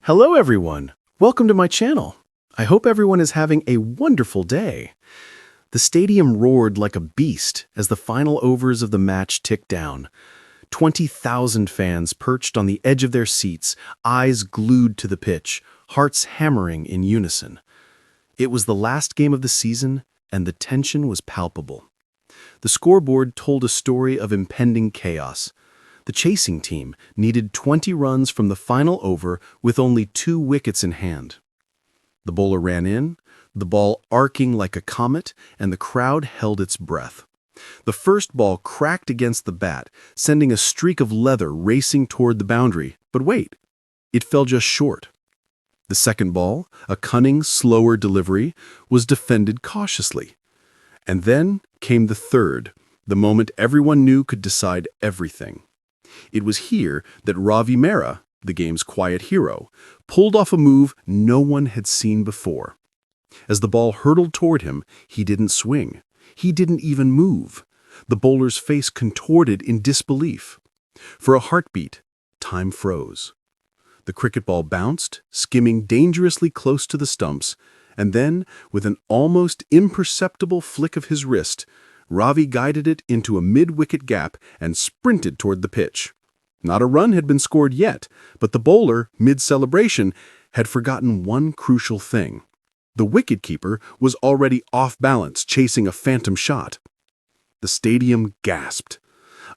Hello everyone! Welcome to my channel. I hope everyone is having a wonderful day. The stadium roared like a beast as the final overs of the match ticked down. 20,000 fans perched on the edge of their seats, eyes glued to the pitch, hearts hammering in unison. It was the last game of the season, and the tension was palpable. The scoreboard told a story of impending chaos. The chasing team needed 20 runs from the final over with only 2 wickets in hand. The bowler ran in, the ball arcing like a comet, and the crowd held its breath. The first ball cracked against the bat, sending a streak of leather racing toward the boundary. But wait, it fell just short. The second ball, a cunning, slower delivery, was defended cautiously. And then came the third, the moment everyone knew could decide everything. It was here that Ravi Mehra, the game's quiet hero, pulled off a move no one had seen before. As the ball hurtled toward him, he didn't swing. He didn't even move. The bowler's face contorted in disbelief. For a heartbeat, time froze. The cricket ball bounced, skimming dangerously close to the stumps, and then, with an almost imperceptible flick of his wrist, Ravi guided it into a mid-wicket gap and sprinted toward the pitch. Not a run had been scored yet, but the bowler, mid-celebration, had forgotten one crucial thing. The wicket-keeper was already off balance, chasing a phantom shot. The stadium gasped.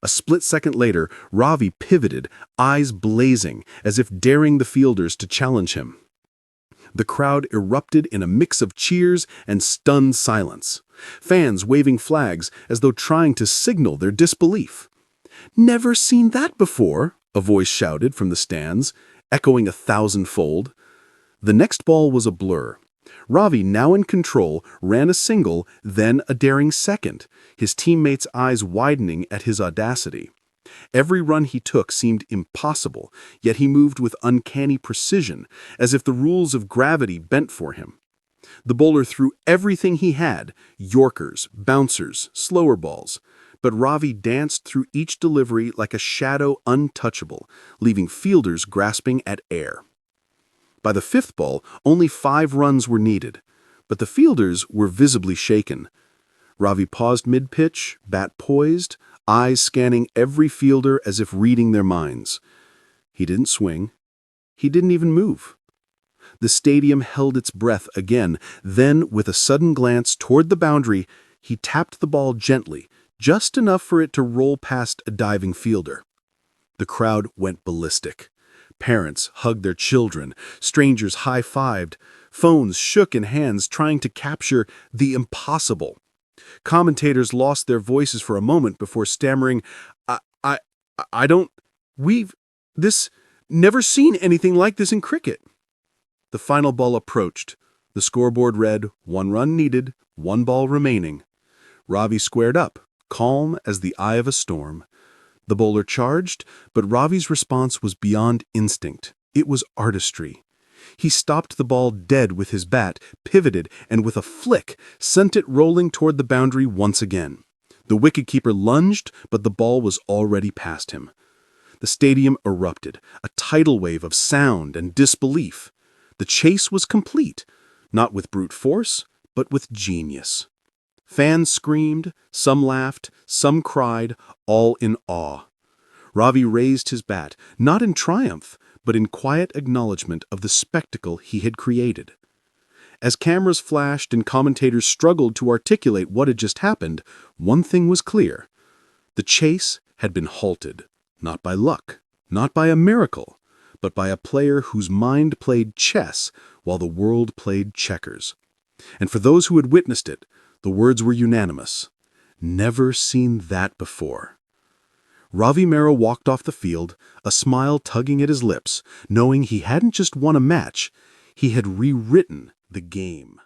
A split second later, Ravi pivoted, eyes blazing, as if daring the fielders to challenge him. The crowd erupted in a mix of cheers and stunned silence, fans waving flags as though trying to signal their disbelief. "Never seen that before," a voice shouted from the stands, echoing 1,000-fold. The next ball was a blur. Ravi, now in control, ran a single, then a daring second, his teammates' eyes widening at his audacity. Every run he took seemed impossible, yet he moved with uncanny precision, as if the rules of gravity bent for him. The bowler threw everything he had, yorkers, bouncers, slower balls, but Ravi danced through each delivery like a shadow untouchable, leaving fielders grasping at air. By the 5th ball, only 5 runs were needed, but the fielders were visibly shaken. Ravi paused mid-pitch, bat poised, eyes scanning every fielder as if reading their minds. He didn't swing. He didn't even move. The stadium held its breath again. Then, with a sudden glance toward the boundary, he tapped the ball gently, just enough for it to roll past a diving fielder. The crowd went ballistic. Parents hugged their children. Strangers high-fived. Phones shook in hands trying to capture the impossible. Commentators lost their voices for a moment before stammering, we've never seen anything like this in cricket." The final ball approached. The scoreboard read, 1 run needed, 1 ball remaining. Ravi squared up, calm as the eye of a storm. The bowler charged, but Ravi's response was beyond instinct. It was artistry. He stopped the ball dead with his bat, pivoted, and with a flick, sent it rolling toward the boundary once again. The wicketkeeper lunged, but the ball was already past him. The stadium erupted, a tidal wave of sound and disbelief. The chase was complete, not with brute force, but with genius. Fans screamed, some laughed, some cried, all in awe. Ravi raised his bat, not in triumph, but in quiet acknowledgement of the spectacle he had created. As cameras flashed and commentators struggled to articulate what had just happened, one thing was clear. The chase had been halted, not by luck, not by a miracle, but by a player whose mind played chess while the world played checkers. And for those who had witnessed it, the words were unanimous. Never seen that before. Ravi Mehra walked off the field, a smile tugging at his lips, knowing he hadn't just won a match, he had rewritten the game.